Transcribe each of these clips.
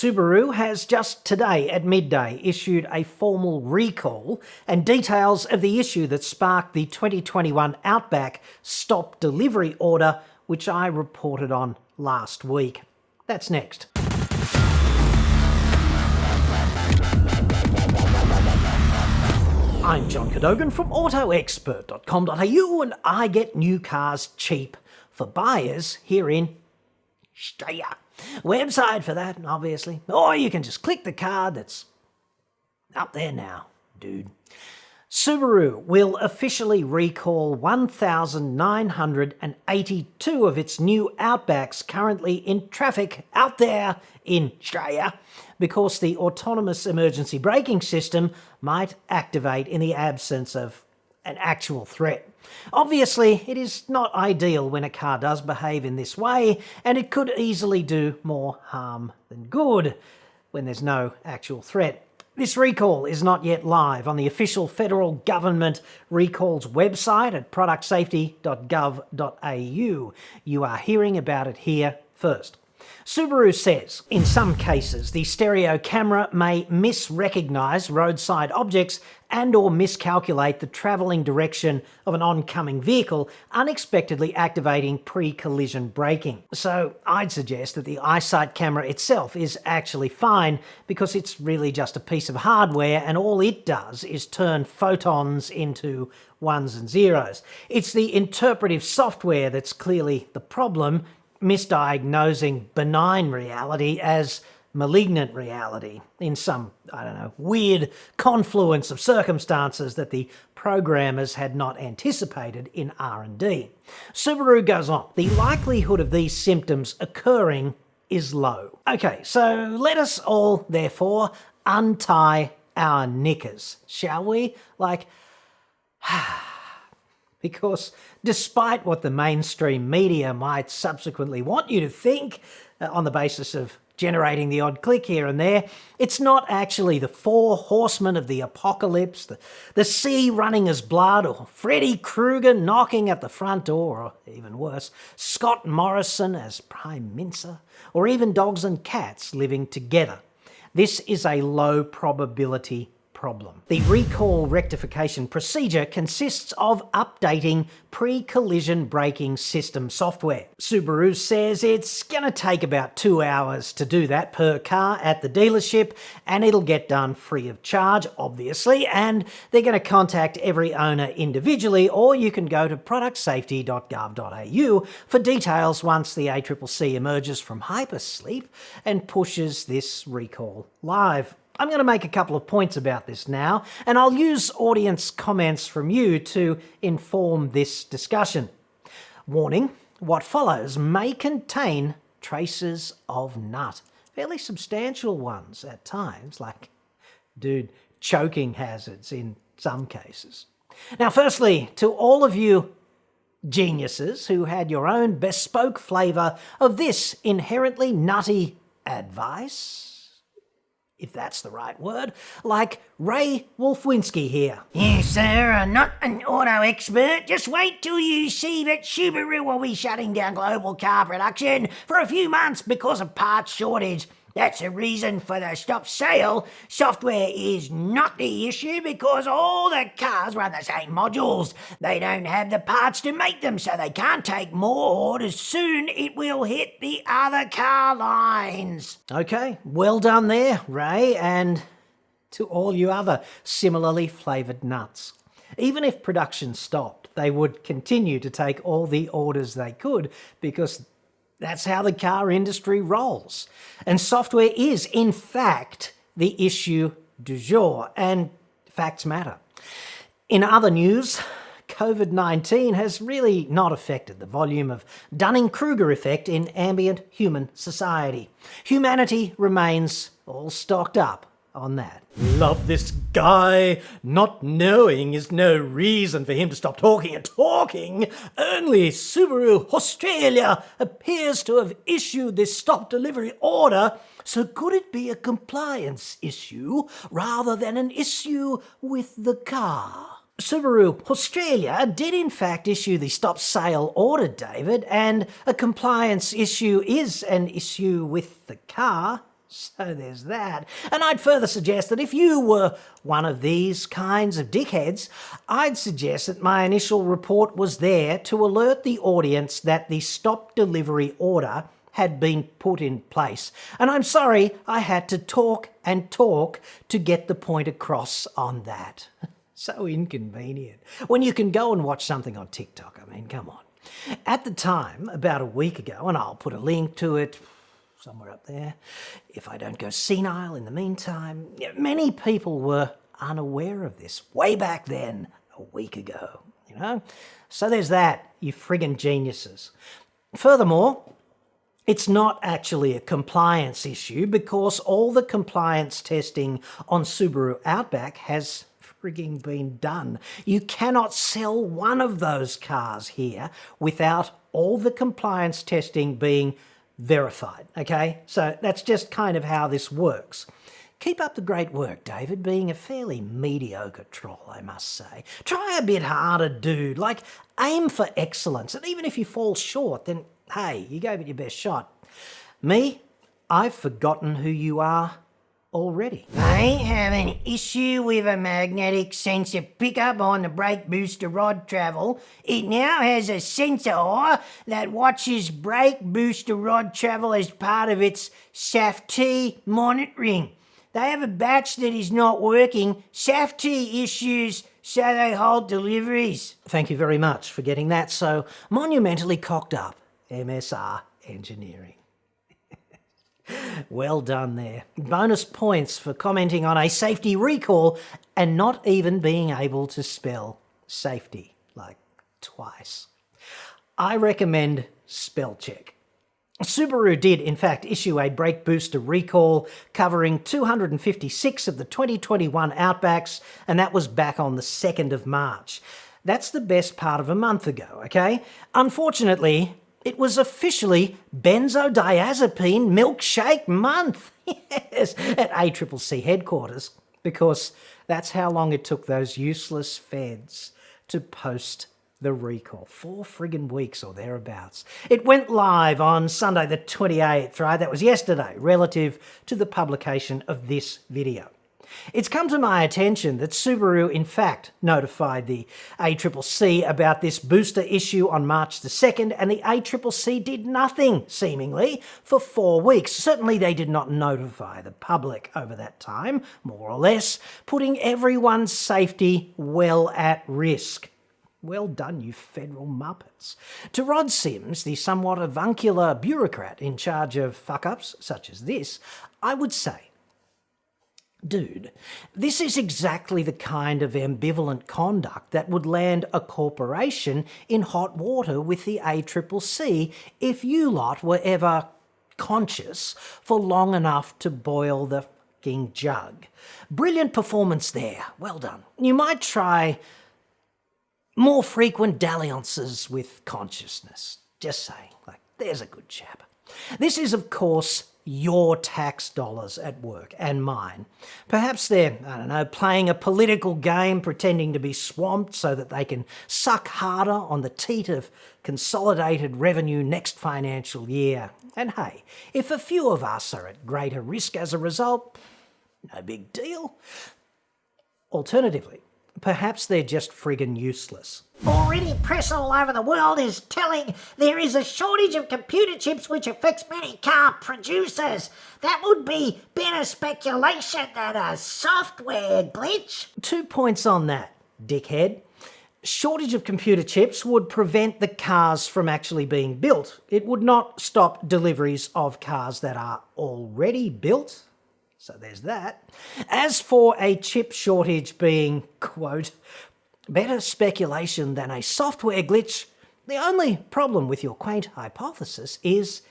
Subaru has just today at midday issued a formal recall and details of the issue that sparked the 2021 Outback stop delivery order, which I reported on last week. That's next. I'm John Cadogan from AutoExpert.com.au, and I get new cars cheap for buyers here in Australia. Website for that, obviously. Or you can just click the card that's up there now, dude. Subaru will officially recall 1,982 of its new Outbacks currently in traffic out there in Australia because the autonomous emergency braking system might activate in the absence of an actual threat. Obviously, it is not ideal when a car does behave in this way, and it could easily do more harm than good when there's no actual threat. This recall is not yet live on the official federal government recalls website at productsafety.gov.au. You are hearing about it here first. Subaru says, in some cases, the stereo camera may misrecognize roadside objects and or miscalculate the travelling direction of an oncoming vehicle, unexpectedly activating pre-collision braking. So I'd suggest that the EyeSight camera itself is actually fine because it's really just a piece of hardware and all it does is turn photons into ones and zeros. It's the interpretive software that's clearly the problem, misdiagnosing benign reality as malignant reality in some, weird confluence of circumstances that the programmers had not anticipated in R&D. Subaru goes on, the likelihood of these symptoms occurring is low. Okay, so let us all, therefore, untie our knickers, shall we? Because despite what the mainstream media might subsequently want you to think, on the basis of generating the odd click here and there, it's not actually the four horsemen of the apocalypse, the sea running as blood, or Freddy Krueger knocking at the front door, or even worse, Scott Morrison as Prime Minister, or even dogs and cats living together. This is a low probability problem. The recall rectification procedure consists of updating pre-collision braking system software. Subaru says it's going to take about 2 hours to do that per car at the dealership, and it'll get done free of charge, obviously, and they're going to contact every owner individually, or you can go to productsafety.gov.au for details once the ACCC emerges from hypersleep and pushes this recall live. I'm going to make a couple of points about this now, and I'll use audience comments from you to inform this discussion. Warning, what follows may contain traces of nut. Fairly substantial ones at times, like, choking hazards in some cases. Now, firstly, to all of you geniuses who had your own bespoke flavour of this inherently nutty advice, if that's the right word, like Ray Wolfwinski here. Yes, sir, I'm not an auto expert. Just wait till you see that Subaru will be shutting down global car production for a few months because of parts shortage. That's a reason for the stop sale. Software is not the issue because all the cars run the same modules. They don't have the parts to make them, so they can't take more orders. Soon it will hit the other car lines. Okay, well done there, Ray, and to all you other similarly flavoured nuts. Even if production stopped, they would continue to take all the orders they could because that's how the car industry rolls. And software is, in fact, the issue du jour, and facts matter. In other news, COVID-19 has really not affected the volume of Dunning-Kruger effect in ambient human society. Humanity remains all stocked up on that. Love this guy. Not knowing is no reason for him to stop talking and talking. Only Subaru Australia appears to have issued this stop delivery order, so could it be a compliance issue rather than an issue with the car? Subaru Australia did in fact issue the stop sale order, David, and a compliance issue is an issue with the car. So there's that. And I'd further suggest that if you were one of these kinds of dickheads, I'd suggest that my initial report was there to alert the audience that the stop delivery order had been put in place. And I'm sorry I had to talk and talk to get the point across on that. So inconvenient. When you can go and watch something on TikTok, I mean, come on. At the time, about a week ago, and I'll put a link to it somewhere up there, if I don't go senile in the meantime, many people were unaware of this way back then, a week ago, you know? So there's that, you friggin' geniuses. Furthermore, it's not actually a compliance issue because all the compliance testing on Subaru Outback has frigging been done. You cannot sell one of those cars here without all the compliance testing being verified, okay? So that's just kind of how this works. Keep up the great work, David, being a fairly mediocre troll, I must say. Try a bit harder, dude. Like, aim for excellence. And even if you fall short, then, hey, you gave it your best shot. Me, I've forgotten who you are already. I have an issue with a magnetic sensor pickup on the brake booster rod travel. It now has a sensor that watches brake booster rod travel as part of its SAFT monitoring. They have a batch that is not working. SAFT issues, so they hold deliveries. Thank you very much for getting that so monumentally cocked up, MSR Engineering. Well done there. Bonus points for commenting on a safety recall and not even being able to spell safety, like twice. I recommend spell check. Subaru did, in fact, issue a brake booster recall covering 256 of the 2021 Outbacks, and that was back on the 2nd of March. That's the best part of a month ago, okay? Unfortunately, it was officially benzodiazepine milkshake month, yes, at ACCC headquarters, because that's how long it took those useless feds to post the recall. 4 friggin' weeks or thereabouts. It went live on Sunday the 28th, right? That was yesterday, relative to the publication of this video. It's come to my attention that Subaru, in fact, notified the ACCC about this booster issue on March the 2nd, and the ACCC did nothing, seemingly, for 4 weeks. Certainly they did not notify the public over that time, more or less, putting everyone's safety well at risk. Well done, you federal muppets. To Rod Sims, the somewhat avuncular bureaucrat in charge of fuck-ups such as this, I would say, dude, this is exactly the kind of ambivalent conduct that would land a corporation in hot water with the ACCC if you lot were ever conscious for long enough to boil the fucking jug. Brilliant performance there. Well done. You might try more frequent dalliances with consciousness. Just saying, like, there's a good chap. This is, of course, your tax dollars at work and mine. Perhaps they're, I don't know, playing a political game, pretending to be swamped so that they can suck harder on the teat of consolidated revenue next financial year. And hey, if a few of us are at greater risk as a result, no big deal. Alternatively, perhaps they're just friggin' useless. Already press all over the world is telling there is a shortage of computer chips which affects many car producers. That would be better speculation than a software glitch. 2 points on that, dickhead. Shortage of computer chips would prevent the cars from actually being built. It would not stop deliveries of cars that are already built. So there's that. As for a chip shortage being, quote, better speculation than a software glitch, the only problem with your quaint hypothesis is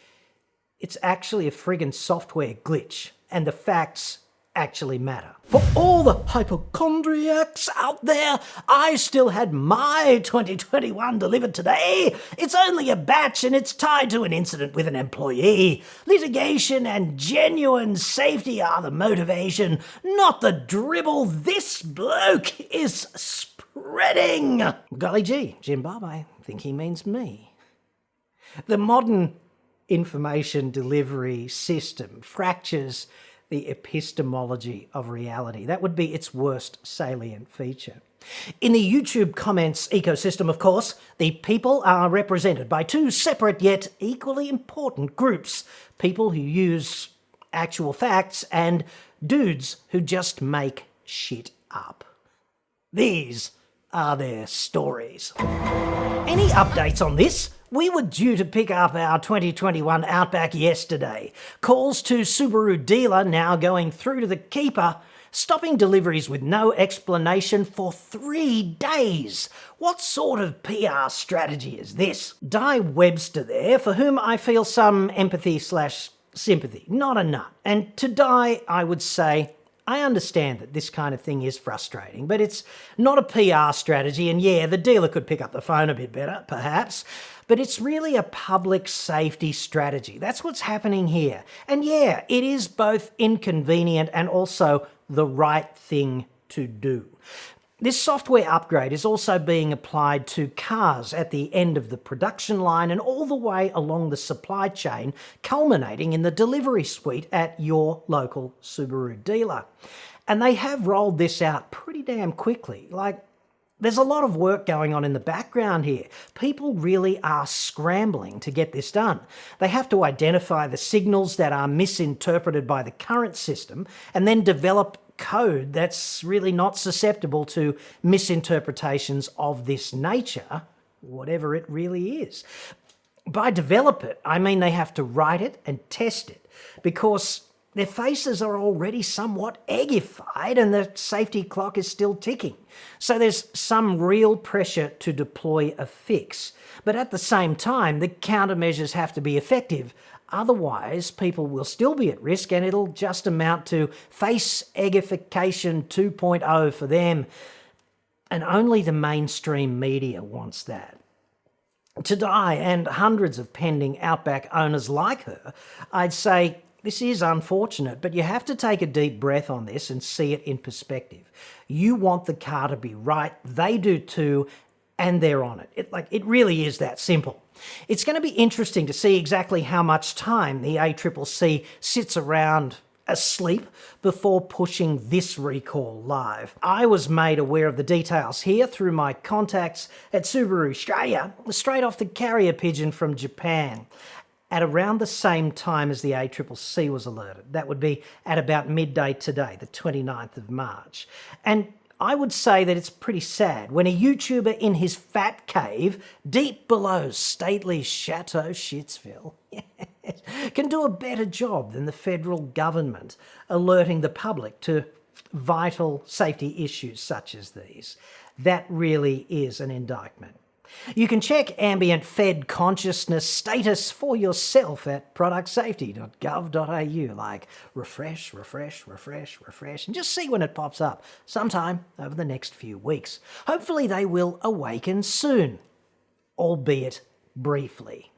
it's actually a friggin' software glitch, and the facts actually matter. For all the hypochondriacs out there, I still had my 2021 delivered today. It's only a batch and it's tied to an incident with an employee. Litigation and genuine safety are the motivation, not the dribble this bloke is spreading. Golly gee, Zimbabwe, I think he means me. The modern information delivery system fractures the epistemology of reality. That would be its worst salient feature. In the YouTube comments ecosystem, of course, the people are represented by two separate yet equally important groups. People who use actual facts and dudes who just make shit up. These are their stories. Any updates on this? We were due to pick up our 2021 Outback yesterday. Calls to Subaru dealer now going through to the keeper. Stopping deliveries with no explanation for 3 days. What sort of PR strategy is this? Di Webster there, for whom I feel some empathy/sympathy. Not a nut. And to Di, I would say, I understand that this kind of thing is frustrating, but it's not a PR strategy, and yeah, the dealer could pick up the phone a bit better, perhaps, but it's really a public safety strategy. That's what's happening here. And yeah, it is both inconvenient and also the right thing to do. This software upgrade is also being applied to cars at the end of the production line and all the way along the supply chain, culminating in the delivery suite at your local Subaru dealer. And they have rolled this out pretty damn quickly. There's a lot of work going on in the background here. People really are scrambling to get this done. They have to identify the signals that are misinterpreted by the current system and then develop code that's really not susceptible to misinterpretations of this nature, whatever it really is. By develop it, I mean they have to write it and test it because their faces are already somewhat eggified and the safety clock is still ticking. So there's some real pressure to deploy a fix. But at the same time, the countermeasures have to be effective. Otherwise, people will still be at risk and it'll just amount to face eggification 2.0 for them. And only the mainstream media wants that. To Di and hundreds of pending Outback owners like her, I'd say this is unfortunate, but you have to take a deep breath on this and see it in perspective. You want the car to be right, they do too, and they're on it. It really is that simple. It's going to be interesting to see exactly how much time the ACCC sits around asleep before pushing this recall live. I was made aware of the details here through my contacts at Subaru Australia, straight off the carrier pigeon from Japan, at around the same time as the ACCC was alerted. That would be at about midday today, the 29th of March. And I would say that it's pretty sad when a YouTuber in his fat cave, deep below stately Chateau Shitsville, can do a better job than the federal government alerting the public to vital safety issues such as these. That really is an indictment. You can check ambient fed consciousness status for yourself at productsafety.gov.au, refresh, refresh, refresh, refresh, and just see when it pops up sometime over the next few weeks. Hopefully they will awaken soon, albeit briefly.